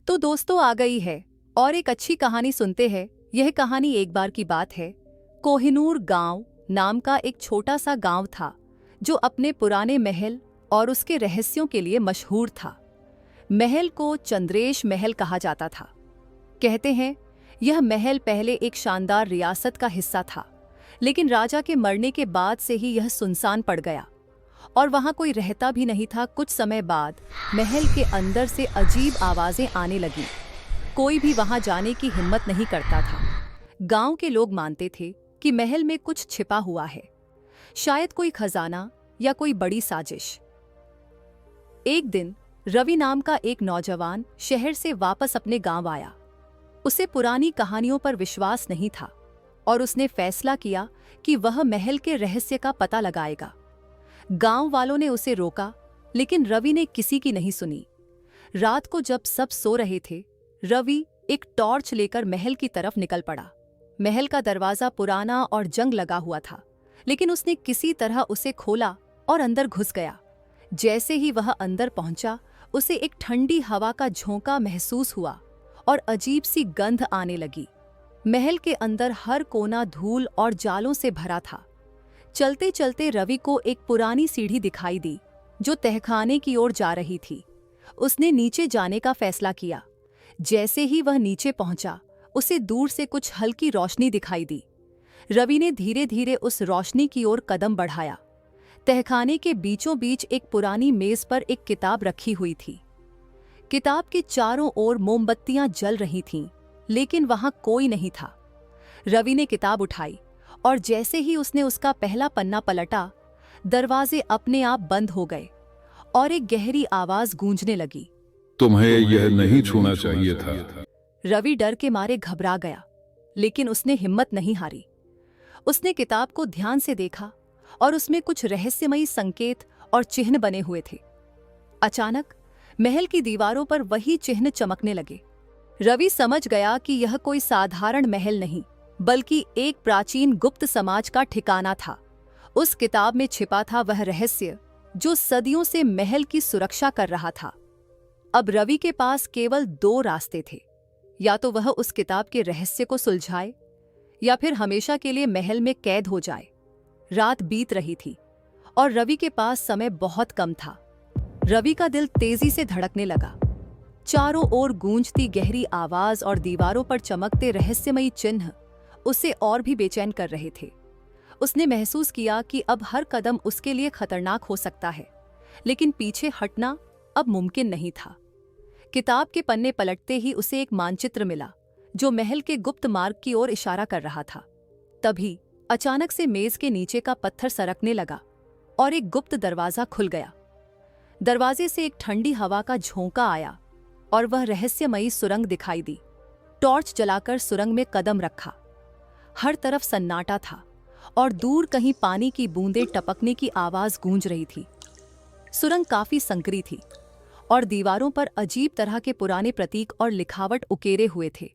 तो दोस्तों आ गई है और एक अच्छी कहानी सुनते हैं। यह कहानी एक बार की बात है। कोहिनूर गांव नाम का एक छोटा सा गांव था जो अपने पुराने महल और उसके रहस्यों के लिए मशहूर था। महल को चंद्रेश महल कहा जाता था। कहते हैं यह महल पहले एक शानदार रियासत का हिस्सा था, लेकिन राजा के मरने के बाद से ही यह सुनसान पड़ गया और वहां कोई रहता भी नहीं था। कुछ समय बाद महल के अंदर से अजीब आवाजें आने लगीं। कोई भी वहां जाने की हिम्मत नहीं करता था। गांव के लोग मानते थे कि महल में कुछ छिपा हुआ है, शायद कोई खजाना या कोई बड़ी साजिश। एक दिन रवि नाम का एक नौजवान शहर से वापस अपने गांव आया। उसे पुरानी कहानियों पर विश्वास नहीं था और उसने फैसला किया कि वह महल के रहस्य का पता लगाएगा। गांव वालों ने उसे रोका, लेकिन रवि ने किसी की नहीं सुनी। रात को जब सब सो रहे थे, रवि एक टॉर्च लेकर महल की तरफ निकल पड़ा। महल का दरवाजा पुराना और जंग लगा हुआ था, लेकिन उसने किसी तरह उसे खोला और अंदर घुस गया। जैसे ही वह अंदर पहुंचा, उसे एक ठंडी हवा का झोंका महसूस हुआ और अजीब सी गंध आने लगी। महल के अंदर हर कोना धूल और जालों से भरा था। चलते चलते रवि को एक पुरानी सीढ़ी दिखाई दी जो तहखाने की ओर जा रही थी। उसने नीचे जाने का फैसला किया। जैसे ही वह नीचे पहुंचा, उसे दूर से कुछ हल्की रोशनी दिखाई दी। रवि ने धीरे धीरे उस रोशनी की ओर कदम बढ़ाया। तहखाने के बीचों बीच एक पुरानी मेज पर एक किताब रखी हुई थी। किताब के चारों ओर मोमबत्तियां जल रही थीं, लेकिन वहां कोई नहीं था। रवि ने किताब उठाई और जैसे ही उसने उसका पहला पन्ना पलटा, दरवाजे अपने आप बंद हो गए और एक गहरी आवाज गूंजने लगी। तुम्हें यह नहीं छूना चाहिए था। रवि डर के मारे घबरा गया, लेकिन उसने हिम्मत नहीं हारी। उसने किताब को ध्यान से देखा और उसमें कुछ रहस्यमयी संकेत और चिन्ह बने हुए थे। अचानक महल की दीवारों पर वही चिन्ह चमकने लगे। रवि समझ गया कि यह कोई साधारण महल नहीं, बल्कि एक प्राचीन गुप्त समाज का ठिकाना था। उस किताब में छिपा था वह रहस्य जो सदियों से महल की सुरक्षा कर रहा था। अब रवि के पास केवल दो रास्ते थे, या तो वह उस किताब के रहस्य को सुलझाए या फिर हमेशा के लिए महल में कैद हो जाए। रात बीत रही थी और रवि के पास समय बहुत कम था। रवि का दिल तेजी से धड़कने लगा। चारों ओर गूंजती गहरी आवाज और दीवारों पर चमकते रहस्यमयी चिन्ह उसे और भी बेचैन कर रहे थे। उसने महसूस किया कि अब हर कदम उसके लिए खतरनाक हो सकता है, लेकिन पीछे हटना अब मुमकिन नहीं था। किताब के पन्ने पलटते ही उसे एक मानचित्र मिला जो महल के गुप्त मार्ग की ओर इशारा कर रहा था। तभी अचानक से मेज के नीचे का पत्थर सरकने लगा और एक गुप्त दरवाजा खुल गया। दरवाजे से एक ठंडी हवा का झोंका आया और वह रहस्यमयी सुरंग दिखाई दी। टॉर्च जलाकर सुरंग में कदम रखा। हर तरफ सन्नाटा था और दूर कहीं पानी की बूंदें टपकने की आवाज गूंज रही थी। सुरंग काफी संकरी थी और दीवारों पर अजीब तरह के पुराने प्रतीक और लिखावट उकेरे हुए थे।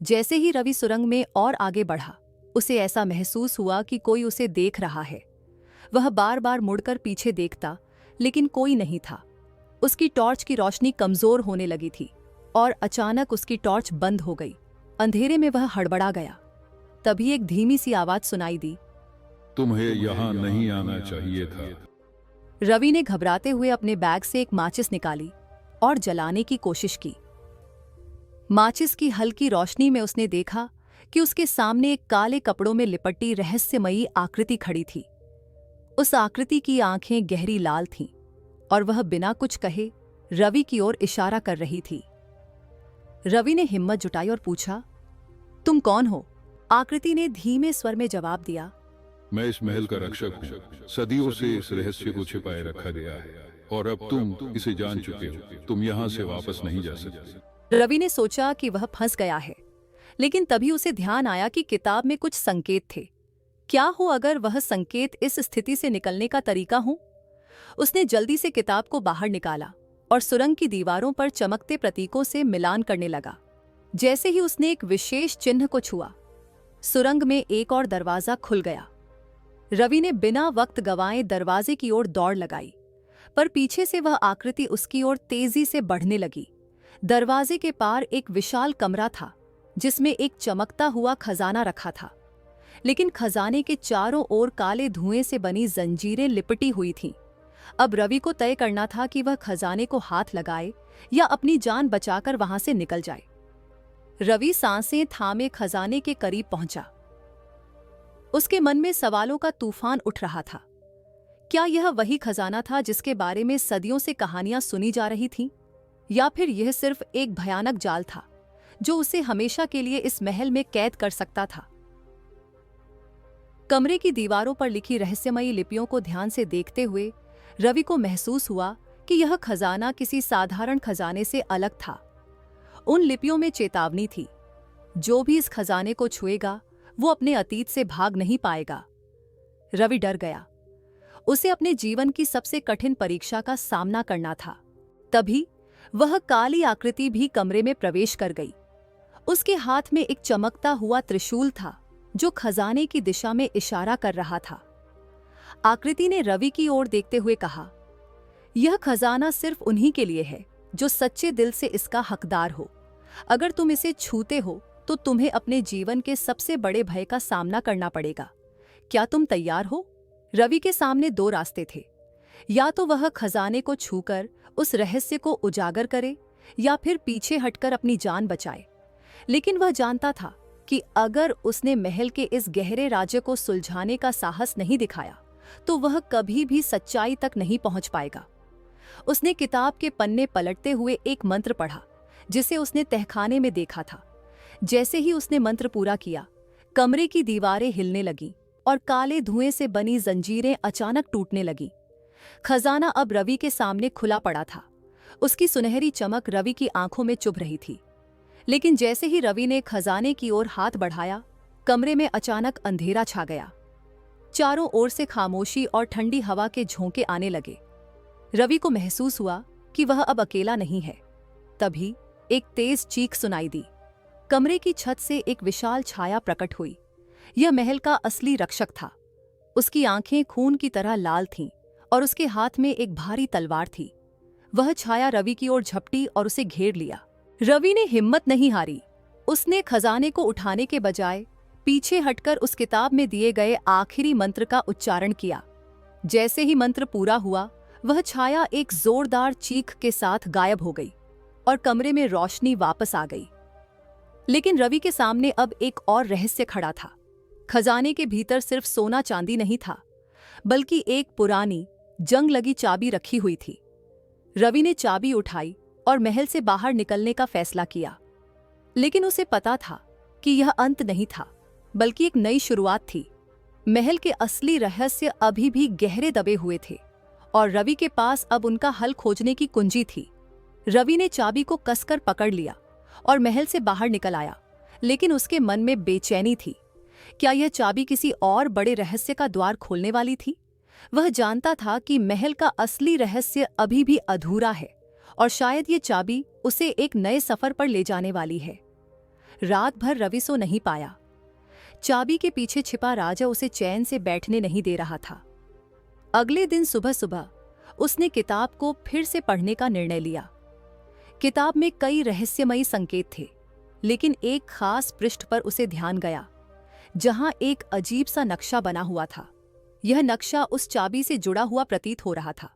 जैसे ही रवि सुरंग में और आगे बढ़ा, उसे ऐसा महसूस हुआ कि कोई उसे देख रहा है। वह बार बार मुड़कर पीछे देखता, लेकिन कोई नहीं था। उसकी टॉर्च की रोशनी कमजोर होने लगी थी और अचानक उसकी टॉर्च बंद हो गई। अंधेरे में वह हड़बड़ा गया। तभी एक धीमी सी आवाज सुनाई दी, तुम्हें यहाँ नहीं आना चाहिए था। रवि ने घबराते हुए अपने बैग से एक माचिस निकाली और जलाने की कोशिश की। माचिस की हल्की रोशनी में उसने देखा कि उसके सामने एक काले कपड़ों में लिपटी रहस्यमयी आकृति खड़ी थी। उस आकृति की आंखें गहरी लाल थीं और वह बिना कुछ कहे रवि की ओर इशारा कर रही थी। रवि ने हिम्मत जुटाई और पूछा, तुम कौन हो? आकृति ने धीमे स्वर में जवाब दिया, मैं इस महल का रक्षक हूँ। सदियों से इस रहस्य को छिपाए रखा गया है और अब तुम इसे जान चुके हो। तुम यहाँ से वापस नहीं जा सकते। रवि ने सोचा कि वह फंस गया है, लेकिन तभी उसे ध्यान आया कि किताब में कुछ संकेत थे। क्या हो अगर वह संकेत इस स्थिति से निकलने का तरीका हो? उसने जल्दी से किताब को बाहर निकाला और सुरंग की दीवारों पर चमकते प्रतीकों से मिलान करने लगा। जैसे ही उसने एक विशेष चिन्ह को छुआ, सुरंग में एक और दरवाजा खुल गया। रवि ने बिना वक्त गंवाए दरवाजे की ओर दौड़ लगाई, पर पीछे से वह आकृति उसकी ओर तेजी से बढ़ने लगी। दरवाजे के पार एक विशाल कमरा था जिसमें एक चमकता हुआ खजाना रखा था, लेकिन खजाने के चारों ओर काले धुएं से बनी जंजीरें लिपटी हुई थीं। अब रवि को तय करना था कि वह खजाने को हाथ लगाए या अपनी जान बचाकर वहां से निकल जाए। रवि सांसें थामे खजाने के करीब पहुंचा। उसके मन में सवालों का तूफान उठ रहा था। क्या यह वही खजाना था जिसके बारे में सदियों से कहानियां सुनी जा रही थीं? या फिर यह सिर्फ एक भयानक जाल था जो उसे हमेशा के लिए इस महल में कैद कर सकता था? कमरे की दीवारों पर लिखी रहस्यमयी लिपियों को ध्यान से देखते हुए रवि को महसूस हुआ कि यह खजाना किसी साधारण खजाने से अलग था। उन लिपियों में चेतावनी थी, जो भी इस खजाने को छुएगा वो अपने अतीत से भाग नहीं पाएगा। रवि डर गया। उसे अपने जीवन की सबसे कठिन परीक्षा का सामना करना था। तभी वह काली आकृति भी कमरे में प्रवेश कर गई। उसके हाथ में एक चमकता हुआ त्रिशूल था जो खजाने की दिशा में इशारा कर रहा था। आकृति ने रवि की ओर देखते हुए कहा, यह खजाना सिर्फ उन्हीं के लिए है जो सच्चे दिल से इसका हकदार हो। अगर तुम इसे छूते हो तो तुम्हें अपने जीवन के सबसे बड़े भय का सामना करना पड़ेगा। क्या तुम तैयार हो? रवि के सामने दो रास्ते थे। या तो वह खजाने को छूकर उस रहस्य को उजागर करे या फिर पीछे हटकर अपनी जान बचाए। लेकिन वह जानता था कि अगर उसने महल के इस गहरे राज्य को सुलझाने का साहस नहीं दिखाया तो वह कभी भी सच्चाई तक नहीं पहुंच पाएगा। उसने किताब के पन्ने पलटते हुए एक मंत्र पढ़ा जिसे उसने तहखाने में देखा था। जैसे ही उसने मंत्र पूरा किया, कमरे की दीवारें हिलने लगीं और काले धुएं से बनी जंजीरें अचानक टूटने लगीं। खजाना अब रवि के सामने खुला पड़ा था। उसकी सुनहरी चमक रवि की आंखों में चुभ रही थी। लेकिन जैसे ही रवि ने खजाने की ओर हाथ बढ़ाया, कमरे में अचानक अंधेरा छा गया। चारों ओर से खामोशी और ठंडी हवा के झोंके आने लगे। रवि को महसूस हुआ कि वह अब अकेला नहीं है। तभी एक तेज चीख सुनाई दी। कमरे की छत से एक विशाल छाया प्रकट हुई। यह महल का असली रक्षक था। उसकी आंखें खून की तरह लाल थीं और उसके हाथ में एक भारी तलवार थी। वह छाया रवि की ओर झपटी और उसे घेर लिया। रवि ने हिम्मत नहीं हारी। उसने खजाने को उठाने के बजाय पीछे हटकर उस किताब में दिए गए आखिरी मंत्र का उच्चारण किया। जैसे ही मंत्र पूरा हुआ, वह छाया एक जोरदार चीख के साथ गायब हो गई और कमरे में रोशनी वापस आ गई। लेकिन रवि के सामने अब एक और रहस्य खड़ा था। खजाने के भीतर सिर्फ सोना चांदी नहीं था, बल्कि एक पुरानी जंग लगी चाबी रखी हुई थी। रवि ने चाबी उठाई और महल से बाहर निकलने का फैसला किया। लेकिन उसे पता था कि यह अंत नहीं था, बल्कि एक नई शुरुआत थी। महल के असली रहस्य अभी भी गहरे दबे हुए थे और रवि के पास अब उनका हल खोजने की कुंजी थी। रवि ने चाबी को कसकर पकड़ लिया और महल से बाहर निकल आया, लेकिन उसके मन में बेचैनी थी। क्या यह चाबी किसी और बड़े रहस्य का द्वार खोलने वाली थी? वह जानता था कि महल का असली रहस्य अभी भी अधूरा है और शायद ये चाबी उसे एक नए सफर पर ले जाने वाली है। रात भर रवि सो नहीं पाया। चाबी के पीछे छिपा राजा उसे चैन से बैठने नहीं दे रहा था। अगले दिन सुबह सुबह उसने किताब को फिर से पढ़ने का निर्णय लिया। किताब में कई रहस्यमयी संकेत थे, लेकिन एक खास पृष्ठ पर उसे ध्यान गया, जहां एक अजीब सा नक्शा बना हुआ था। यह नक्शा उस चाबी से जुड़ा हुआ प्रतीत हो रहा था।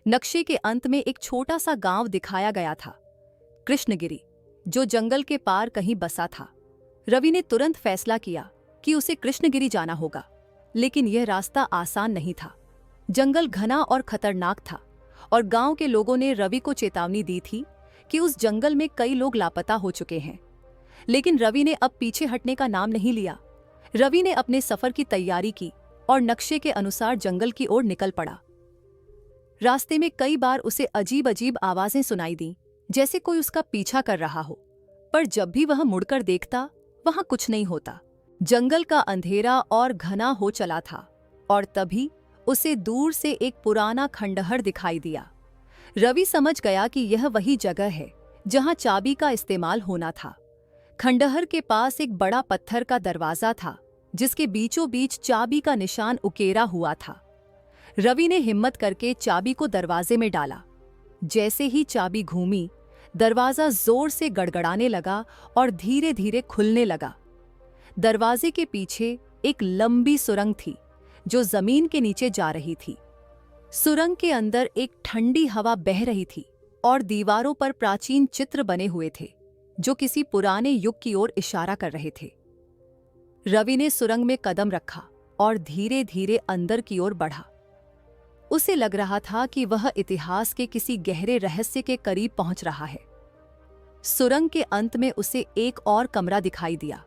नक्शे के अंत में एक छोटा सा गांव दिखाया गया था, कृष्णगिरी, जो जंगल के पार कहीं बसा था। रवि ने तुरंत फैसला किया कि उसे कृष्णगिरी जाना होगा, लेकिन यह रास्ता आसान नहीं था। जंगल घना और खतरनाक था और गांव के लोगों ने रवि को चेतावनी दी थी कि उस जंगल में कई लोग लापता हो चुके हैं। लेकिन रवि ने अब पीछे हटने का नाम नहीं लिया। रवि ने अपने सफर की तैयारी की और नक्शे के अनुसार जंगल की ओर निकल पड़ा। रास्ते में कई बार उसे अजीब अजीब आवाजें सुनाई दी, जैसे कोई उसका पीछा कर रहा हो, पर जब भी वह मुड़कर देखता, वहां कुछ नहीं होता। जंगल का अंधेरा और घना हो चला था और तभी उसे दूर से एक पुराना खंडहर दिखाई दिया। रवि समझ गया कि यह वही जगह है जहां चाबी का इस्तेमाल होना था। खंडहर के पास एक बड़ा पत्थर का दरवाजा था, जिसके बीचों बीच चाबी का निशान उकेरा हुआ था। रवि ने हिम्मत करके चाबी को दरवाजे में डाला। जैसे ही चाबी घूमी, दरवाजा जोर से गड़गड़ाने लगा और धीरे धीरे खुलने लगा। दरवाजे के पीछे एक लंबी सुरंग थी जो जमीन के नीचे जा रही थी। सुरंग के अंदर एक ठंडी हवा बह रही थी और दीवारों पर प्राचीन चित्र बने हुए थे जो किसी पुराने युग की ओर इशारा कर रहे थे। रवि ने सुरंग में कदम रखा और धीरे धीरे अंदर की ओर बढ़ा। उसे लग रहा था कि वह इतिहास के किसी गहरे रहस्य के करीब पहुंच रहा है। सुरंग के अंत में उसे एक और कमरा दिखाई दिया।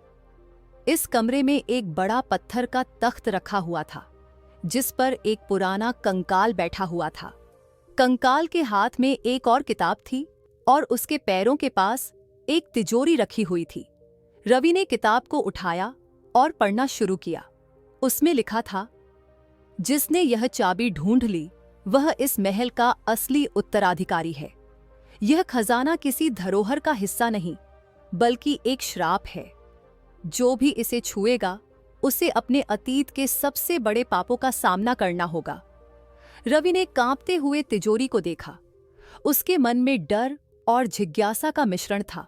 इस कमरे में एक बड़ा पत्थर का तख्त रखा हुआ था जिस पर एक पुराना कंकाल बैठा हुआ था। कंकाल के हाथ में एक और किताब थी और उसके पैरों के पास एक तिजोरी रखी हुई थी। रवि ने किताब को उठाया और पढ़ना शुरू किया। उसमें लिखा था, जिसने यह चाबी ढूंढ ली वह इस महल का असली उत्तराधिकारी है। यह खजाना किसी धरोहर का हिस्सा नहीं बल्कि एक श्राप है। जो भी इसे छुएगा उसे अपने अतीत के सबसे बड़े पापों का सामना करना होगा। रवि ने कांपते हुए तिजोरी को देखा। उसके मन में डर और जिज्ञासा का मिश्रण था।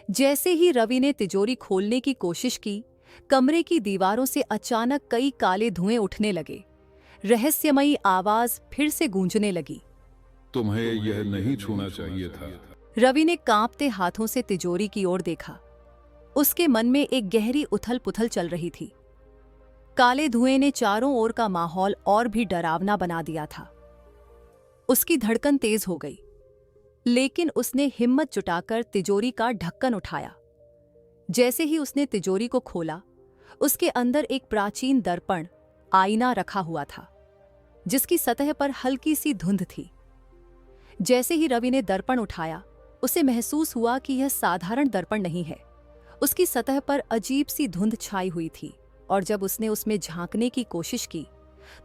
जैसे ही रवि ने तिजोरी खोलने की कोशिश की, कमरे की दीवारों से अचानक कई काले धुएं उठने लगे। रहस्यमयी आवाज फिर से गूंजने लगी, तुम्हें यह नहीं छूना चाहिए था। रवि ने कांपते हाथों से तिजोरी की ओर देखा। उसके मन में एक गहरी उथल-पुथल चल रही थी। काले धुएं ने चारों ओर का माहौल और भी डरावना बना दिया था। उसकी धड़कन तेज हो गई, लेकिन उसने हिम्मत जुटाकर तिजोरी का ढक्कन उठाया। जैसे ही उसने तिजोरी को खोला, उसके अंदर एक प्राचीन दर्पण, आईना रखा हुआ था, जिसकी सतह पर हल्की सी धुंध थी। जैसे ही रवि ने दर्पण उठाया, उसे महसूस हुआ कि यह साधारण दर्पण नहीं है। उसकी सतह पर अजीब सी धुंध छाई हुई थी और जब उसने उसमें झांकने की कोशिश की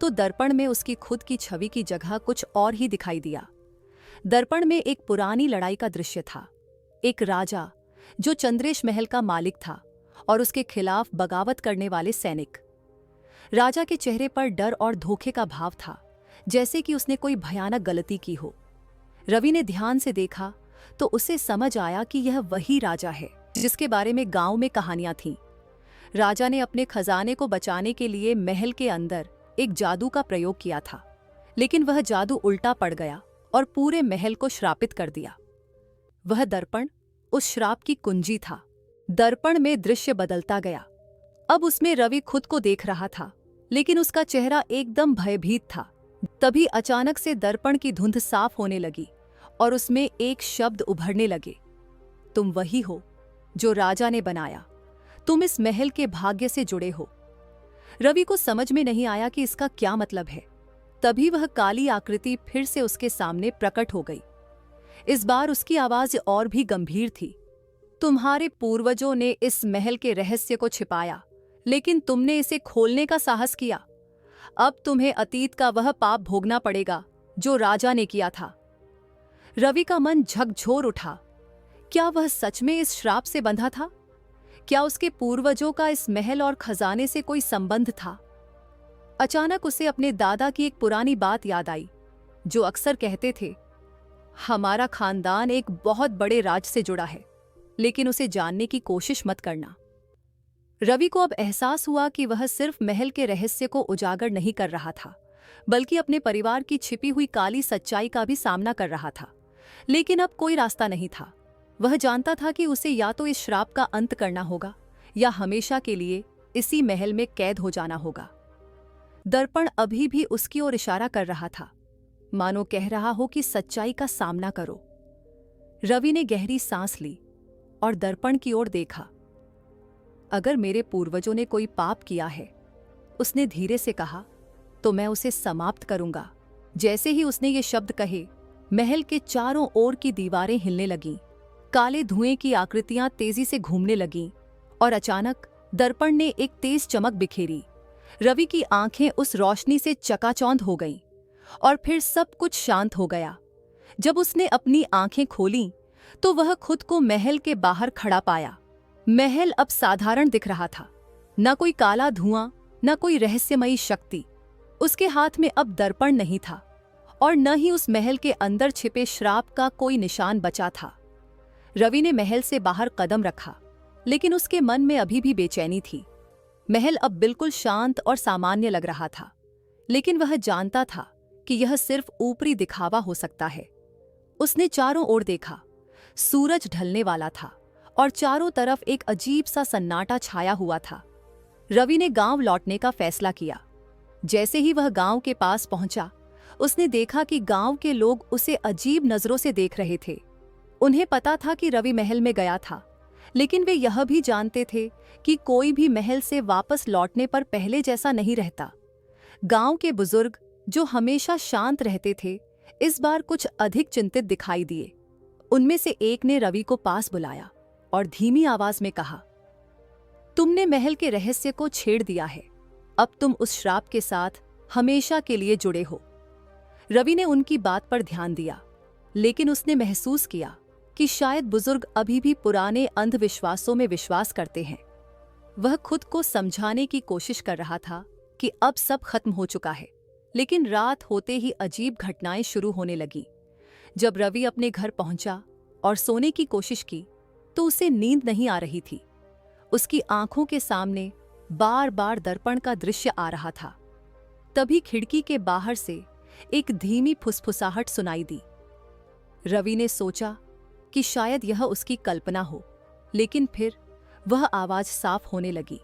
तो दर्पण में उसकी खुद की छवि की जगह कुछ और ही दिखाई दिया। दर्पण में एक पुरानी लड़ाई का दृश्य था। एक राजा जो चंद्रेश महल का मालिक था और उसके खिलाफ बगावत करने वाले सैनिक। राजा के चेहरे पर डर और धोखे का भाव था, जैसे कि उसने कोई भयानक गलती की हो। रवि ने ध्यान से देखा तो उसे समझ आया कि यह वही राजा है जिसके बारे में गांव में कहानियां थीं। राजा ने अपने खजाने को बचाने के लिए महल के अंदर एक जादू का प्रयोग किया था, लेकिन वह जादू उल्टा पड़ गया और पूरे महल को श्रापित कर दिया। वह दर्पण उस श्राप की कुंजी था। दर्पण में दृश्य बदलता गया। अब उसमें रवि खुद को देख रहा था, लेकिन उसका चेहरा एकदम भयभीत था। तभी अचानक से दर्पण की धुंध साफ होने लगी और उसमें एक शब्द उभरने लगे, तुम वही हो जो राजा ने बनाया। तुम इस महल के भाग्य से जुड़े हो। रवि को समझ में नहीं आया कि इसका क्या मतलब है। तभी वह काली आकृति फिर से उसके सामने प्रकट हो गई। इस बार उसकी आवाज और भी गंभीर थी। तुम्हारे पूर्वजों ने इस महल के रहस्य को छिपाया, लेकिन तुमने इसे खोलने का साहस किया। अब तुम्हें अतीत का वह पाप भोगना पड़ेगा जो राजा ने किया था। रवि का मन झकझोर उठा। क्या वह सच में इस श्राप से बंधा था? क्या उसके पूर्वजों का इस महल और खजाने से कोई संबंध था? अचानक उसे अपने दादा की एक पुरानी बात याद आई, जो अक्सर कहते थे, हमारा खानदान एक बहुत बड़े राज से जुड़ा है, लेकिन उसे जानने की कोशिश मत करना। रवि को अब एहसास हुआ कि वह सिर्फ महल के रहस्य को उजागर नहीं कर रहा था, बल्कि अपने परिवार की छिपी हुई काली सच्चाई का भी सामना कर रहा था। लेकिन अब कोई रास्ता नहीं था। वह जानता था कि उसे या तो इस श्राप का अंत करना होगा या हमेशा के लिए इसी महल में कैद हो जाना होगा। दर्पण अभी भी उसकी ओर इशारा कर रहा था, मानो कह रहा हो कि सच्चाई का सामना करो। रवि ने गहरी सांस ली और दर्पण की ओर देखा। अगर मेरे पूर्वजों ने कोई पाप किया है, उसने धीरे से कहा, तो मैं उसे समाप्त करूंगा। जैसे ही उसने ये शब्द कहे, महल के चारों ओर की दीवारें हिलने लगीं, काले धुएं की आकृतियां तेजी से घूमने लगीं और अचानक दर्पण ने एक तेज चमक बिखेरी। रवि की आंखें उस रोशनी से चकाचौंध हो गईं और फिर सब कुछ शांत हो गया। जब उसने अपनी आंखें खोलीं तो वह खुद को महल के बाहर खड़ा पाया। महल अब साधारण दिख रहा था, न कोई काला धुआं, न कोई रहस्यमयी शक्ति। उसके हाथ में अब दर्पण नहीं था और न ही उस महल के अंदर छिपे श्राप का कोई निशान बचा था। रवि ने महल से बाहर कदम रखा, लेकिन उसके मन में अभी भी बेचैनी थी। महल अब बिल्कुल शांत और सामान्य लग रहा था, लेकिन वह जानता था कि यह सिर्फ ऊपरी दिखावा हो सकता है। उसने चारों ओर देखा। सूरज ढलने वाला था और चारों तरफ एक अजीब सा सन्नाटा छाया हुआ था। रवि ने गांव लौटने का फैसला किया। जैसे ही वह गांव के पास पहुंचा, उसने देखा कि गांव के लोग उसे अजीब नजरों से देख रहे थे। उन्हें पता था कि रवि महल में गया था, लेकिन वे यह भी जानते थे कि कोई भी महल से वापस लौटने पर पहले जैसा नहीं रहता। गांव के बुजुर्ग, जो हमेशा शांत रहते थे, इस बार कुछ अधिक चिंतित दिखाई दिए। उनमें से एक ने रवि को पास बुलाया और धीमी आवाज में कहा, तुमने महल के रहस्य को छेड़ दिया है। अब तुम उस श्राप के साथ हमेशा के लिए जुड़े हो। रवि ने उनकी बात पर ध्यान दिया, लेकिन उसने महसूस किया कि शायद बुजुर्ग अभी भी पुराने अंधविश्वासों में विश्वास करते हैं। वह खुद को समझाने की कोशिश कर रहा था कि अब सब खत्म हो चुका है, लेकिन रात होते ही अजीब घटनाएं शुरू होने लगी। जब रवि अपने घर पहुंचा और सोने की कोशिश की, तो उसे नींद नहीं आ रही थी। उसकी आंखों के सामने बार बार दर्पण का दृश्य आ रहा था। तभी खिड़की के बाहर से एक धीमी फुसफुसाहट सुनाई दी। रवि ने सोचा कि शायद यह उसकी कल्पना हो, लेकिन फिर वह आवाज साफ होने लगी,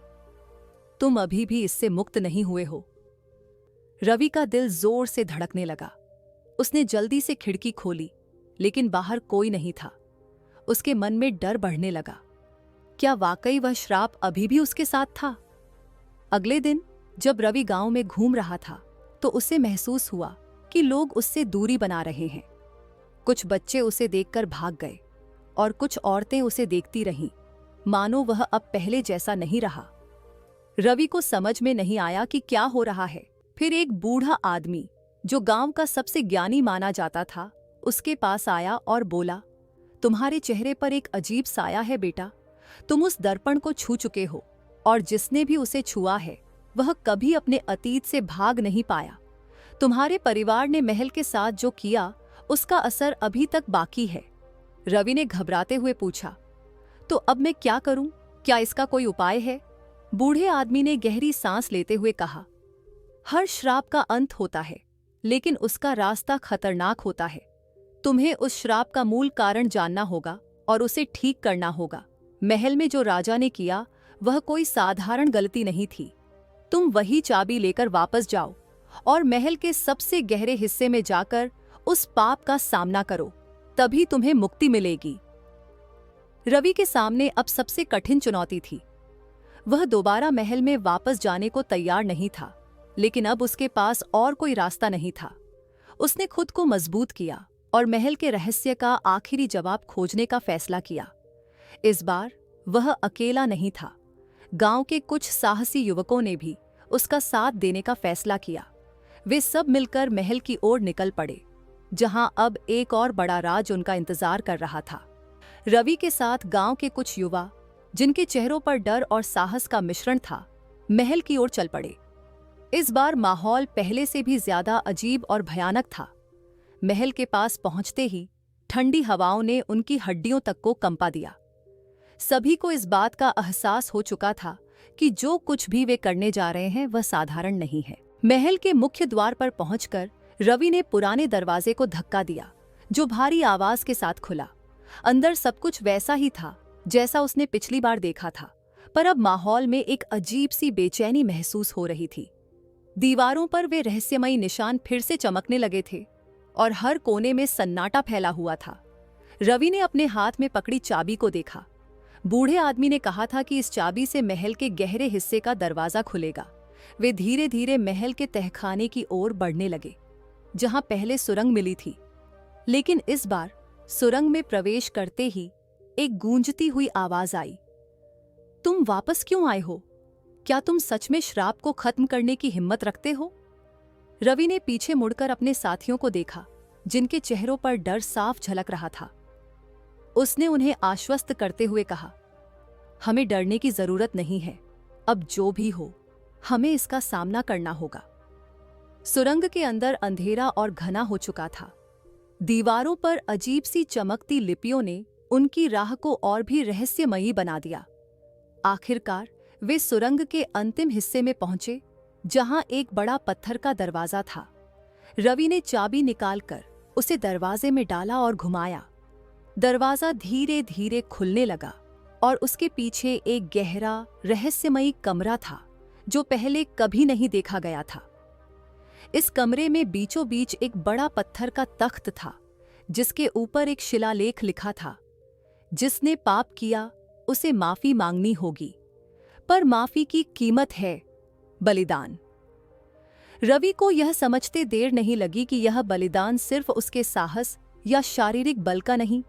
तुम अभी भी इससे मुक्त नहीं हुए हो। रवि का दिल जोर से धड़कने लगा। उसने जल्दी से खिड़की खोली, लेकिन बाहर कोई नहीं था। उसके मन में डर बढ़ने लगा। क्या वाकई वह श्राप अभी भी उसके साथ था? अगले दिन जब रवि गांव में घूम रहा था, तो उसे महसूस हुआ कि लोग उससे दूरी बना रहे हैं। कुछ बच्चे उसे देखकर भाग गए और कुछ औरतें उसे देखती रहीं, मानो वह अब पहले जैसा नहीं रहा। रवि को समझ में नहीं आया कि क्या हो रहा है। फिर एक बूढ़ा आदमी, जो गांव का सबसे ज्ञानी माना जाता था, उसके पास आया और बोला, तुम्हारे चेहरे पर एक अजीब साया है बेटा। तुम उस दर्पण को छू चुके हो, और जिसने भी उसे छुआ है वह कभी अपने अतीत से भाग नहीं पाया। तुम्हारे परिवार ने महल के साथ जो किया, उसका असर अभी तक बाकी है। रवि ने घबराते हुए पूछा, तो अब मैं क्या करूं? क्या इसका कोई उपाय है? बूढ़े आदमी ने गहरी सांस लेते हुए कहा, हर श्राप का अंत होता है, लेकिन उसका रास्ता खतरनाक होता है। तुम्हें उस श्राप का मूल कारण जानना होगा और उसे ठीक करना होगा। महल में जो राजा ने किया, वह कोई साधारण गलती नहीं थी। तुम वही चाबी लेकर वापस जाओ और महल के सबसे गहरे हिस्से में जाकर उस पाप का सामना करो, तभी तुम्हें मुक्ति मिलेगी। रवि के सामने अब सबसे कठिन चुनौती थी। वह दोबारा महल में वापस जाने को तैयार नहीं था, लेकिन अब उसके पास और कोई रास्ता नहीं था। उसने खुद को मजबूत किया और महल के रहस्य का आखिरी जवाब खोजने का फैसला किया। इस बार वह अकेला नहीं था। गांव के कुछ साहसी युवकों ने भी उसका साथ देने का फैसला किया। वे सब मिलकर महल की ओर निकल पड़े, जहां अब एक और बड़ा राज उनका इंतजार कर रहा था। रवि के साथ गांव के कुछ युवा, जिनके चेहरों पर डर और साहस का मिश्रण था, महल की ओर चल पड़े। इस बार माहौल पहले से भी ज्यादा अजीब और भयानक था। महल के पास पहुंचते ही ठंडी हवाओं ने उनकी हड्डियों तक को कंपा दिया। सभी को इस बात का एहसास हो चुका था कि जो कुछ भी वे करने जा रहे हैं वह साधारण नहीं है। महल के मुख्य द्वार पर पहुंचकर रवि ने पुराने दरवाजे को धक्का दिया, जो भारी आवाज के साथ खुला। अंदर सब कुछ वैसा ही था जैसा उसने पिछली बार देखा था, पर अब माहौल में एक अजीब सी बेचैनी महसूस हो रही थी। दीवारों पर वे रहस्यमयी निशान फिर से चमकने लगे थे और हर कोने में सन्नाटा फैला हुआ था। रवि ने अपने हाथ में पकड़ी चाबी को देखा। बूढ़े आदमी ने कहा था कि इस चाबी से महल के गहरे हिस्से का दरवाजा खुलेगा। वे धीरे धीरे महल के तहखाने की ओर बढ़ने लगे, जहां पहले सुरंग मिली थी। लेकिन इस बार सुरंग में प्रवेश करते ही एक गूंजती हुई आवाज आई, तुम वापस क्यों आए हो? क्या तुम सच में श्राप को खत्म करने की हिम्मत रखते हो? रवि ने पीछे मुड़कर अपने साथियों को देखा, जिनके चेहरों पर डर साफ झलक रहा था। उसने उन्हें आश्वस्त करते हुए कहा, हमें डरने की जरूरत नहीं है। अब जो भी हो, हमें इसका सामना करना होगा। सुरंग के अंदर अंधेरा और घना हो चुका था। दीवारों पर अजीब सी चमकती लिपियों ने उनकी राह को और भी रहस्यमयी बना दिया। आखिरकार वे सुरंग के अंतिम हिस्से में पहुंचे, जहां एक बड़ा पत्थर का दरवाजा था। रवि ने चाबी निकालकर उसे दरवाजे में डाला और घुमाया। दरवाजा धीरे धीरे खुलने लगा और उसके पीछे एक गहरा रहस्यमयी कमरा था जो पहले कभी नहीं देखा गया था। इस कमरे में बीचों बीच एक बड़ा पत्थर का तख्त था, जिसके ऊपर एक शिलालेख लिखा था, जिसने पाप किया उसे माफी मांगनी होगी, पर माफी की कीमत है बलिदान। रवि को यह समझते देर नहीं लगी कि यह बलिदान सिर्फ उसके साहस या शारीरिक बल का नहीं,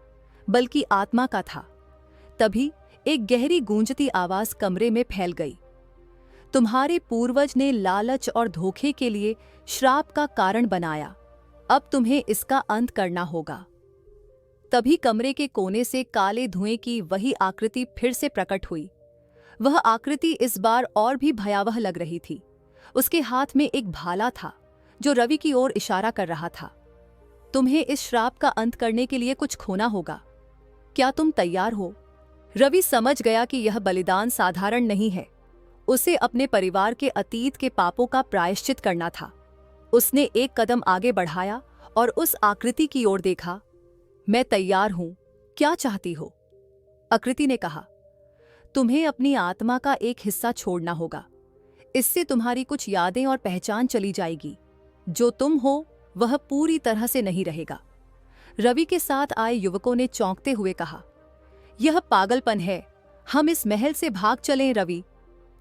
बल्कि आत्मा का था। तभी एक गहरी गूंजती आवाज कमरे में फैल गई, तुम्हारे पूर्वज ने लालच और धोखे के लिए श्राप का कारण बनाया, अब तुम्हें इसका अंत करना होगा। तभी कमरे के कोने से काले धुएं की वही आकृति फिर से प्रकट हुई। वह आकृति इस बार और भी भयावह लग रही थी। उसके हाथ में एक भाला था जो रवि की ओर इशारा कर रहा था। तुम्हें इस श्राप का अंत करने के लिए कुछ खोना होगा, क्या तुम तैयार हो? रवि समझ गया कि यह बलिदान साधारण नहीं है। उसे अपने परिवार के अतीत के पापों का प्रायश्चित करना था। उसने एक कदम आगे बढ़ाया और उस आकृति की ओर देखा। मैं तैयार हूं, क्या चाहती हो? आकृति ने कहा, तुम्हें अपनी आत्मा का एक हिस्सा छोड़ना होगा। इससे तुम्हारी कुछ यादें और पहचान चली जाएगी। जो तुम हो वह पूरी तरह से नहीं रहेगा। रवि के साथ आए युवकों ने चौंकते हुए कहा, यह पागलपन है, हम इस महल से भाग चलें रवि।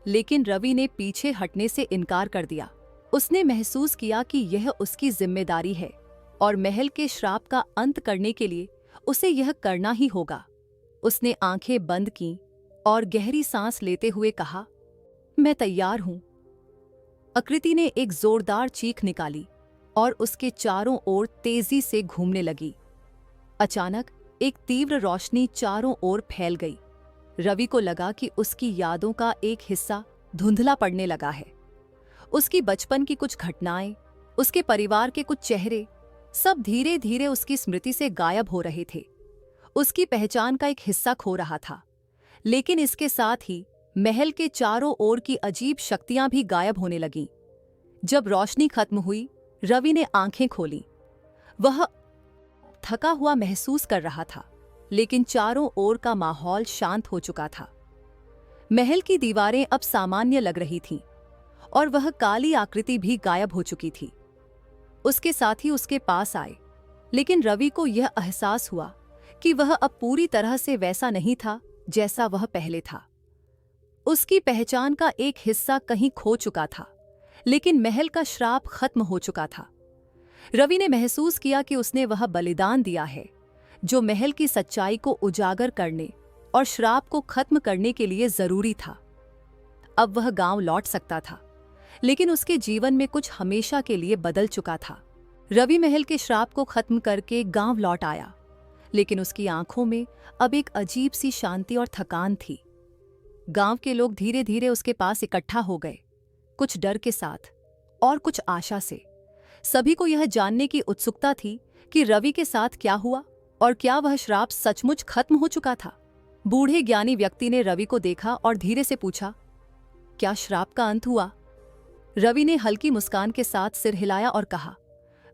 लेकिन रवि ने पीछे हटने से इनकार कर दिया। उसने महसूस किया कि यह उसकी जिम्मेदारी है और महल के श्राप का अंत करने के लिए उसे यह करना ही होगा। उसने आंखें बंद कीं और गहरी सांस लेते हुए कहा, मैं तैयार हूं। आकृति ने एक जोरदार चीख निकाली और उसके चारों ओर तेजी से घूमने लगी। अचानक एक तीव्र रोशनी चारों ओर फैल गई। रवि को लगा कि उसकी यादों का एक हिस्सा धुंधला पड़ने लगा है। उसकी बचपन की कुछ घटनाएं, उसके परिवार के कुछ चेहरे, सब धीरे धीरे उसकी स्मृति से गायब हो रहे थे। उसकी पहचान का एक हिस्सा खो रहा था। लेकिन इसके साथ ही महल के चारों ओर की अजीब शक्तियां भी गायब होने लगीं। जब रोशनी खत्म हुई, रवि ने आंखें खोलीं। वह थका हुआ महसूस कर रहा था, लेकिन चारों ओर का माहौल शांत हो चुका था। महल की दीवारें अब सामान्य लग रही थीं और वह काली आकृति भी गायब हो चुकी थी। उसके साथी उसके पास आए, लेकिन रवि को यह एहसास हुआ कि वह अब पूरी तरह से वैसा नहीं था जैसा वह पहले था। उसकी पहचान का एक हिस्सा कहीं खो चुका था, लेकिन महल का श्राप खत्म हो चुका था। रवि ने महसूस किया कि उसने वह बलिदान दिया है जो महल की सच्चाई को उजागर करने और श्राप को खत्म करने के लिए जरूरी था। अब वह गांव लौट सकता था, लेकिन उसके जीवन में कुछ हमेशा के लिए बदल चुका था। रवि महल के श्राप को खत्म करके गांव लौट आया, लेकिन उसकी आंखों में अब एक अजीब सी शांति और थकान थी। गांव के लोग धीरे धीरे उसके पास इकट्ठा हो गए, कुछ डर के साथ और कुछ आशा से। सभी को यह जानने की उत्सुकता थी कि रवि के साथ क्या हुआ और क्या वह श्राप सचमुच खत्म हो चुका था। बूढ़े ज्ञानी व्यक्ति ने रवि को देखा और धीरे से पूछा, क्या श्राप का अंत हुआ? रवि ने हल्की मुस्कान के साथ सिर हिलाया और कहा,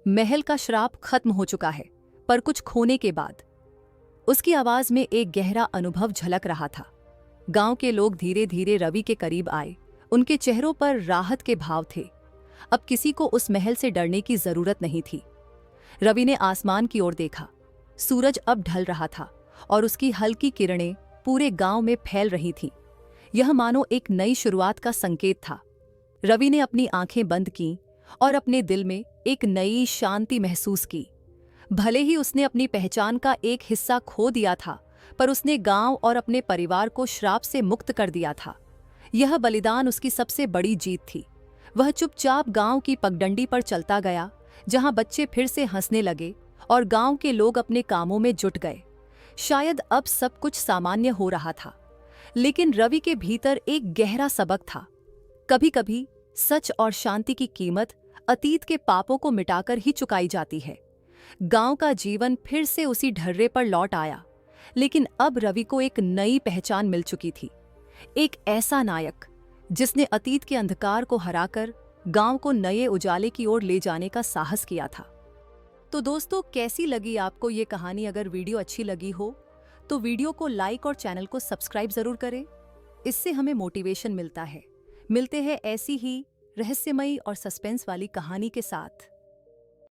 महल का श्राप खत्म हो चुका है, पर कुछ खोने के बाद। उसकी आवाज में एक गहरा अनुभव झलक रहा था। गांव के लोग धीरे धीरे रवि के करीब आए। उनके चेहरों पर राहत के भाव थे। अब किसी को उस महल से डरने की जरूरत नहीं थी। रवि ने आसमान की ओर देखा। सूरज अब ढल रहा था और उसकी हल्की किरणें पूरे गांव में फैल रही थीं। यह मानो एक नई शुरुआत का संकेत था। रवि ने अपनी आंखें बंद कीं और अपने दिल में एक नई शांति महसूस की। भले ही उसने अपनी पहचान का एक हिस्सा खो दिया था, पर उसने गांव और अपने परिवार को श्राप से मुक्त कर दिया था। यह बलिदान उसकी सबसे बड़ी जीत थी। वह चुपचाप गांव की पगडंडी पर चलता गया, जहां बच्चे फिर से हंसने लगे और गांव के लोग अपने कामों में जुट गए। शायद अब सब कुछ सामान्य हो रहा था, लेकिन रवि के भीतर एक गहरा सबक था। कभी-कभी सच और शांति की कीमत अतीत के पापों को मिटाकर ही चुकाई जाती है। गांव का जीवन फिर से उसी ढर्रे पर लौट आया, लेकिन अब रवि को एक नई पहचान मिल चुकी थी। एक ऐसा नायक जिसने अतीत के अंधकार को हराकर गांव को नए उजाले की ओर ले जाने का साहस किया था। तो दोस्तों, कैसी लगी आपको ये कहानी? अगर वीडियो अच्छी लगी हो तो वीडियो को लाइक और चैनल को सब्सक्राइब जरूर करें। इससे हमें मोटिवेशन मिलता है। मिलते हैं ऐसी ही रहस्यमयी और सस्पेंस वाली कहानी के साथ।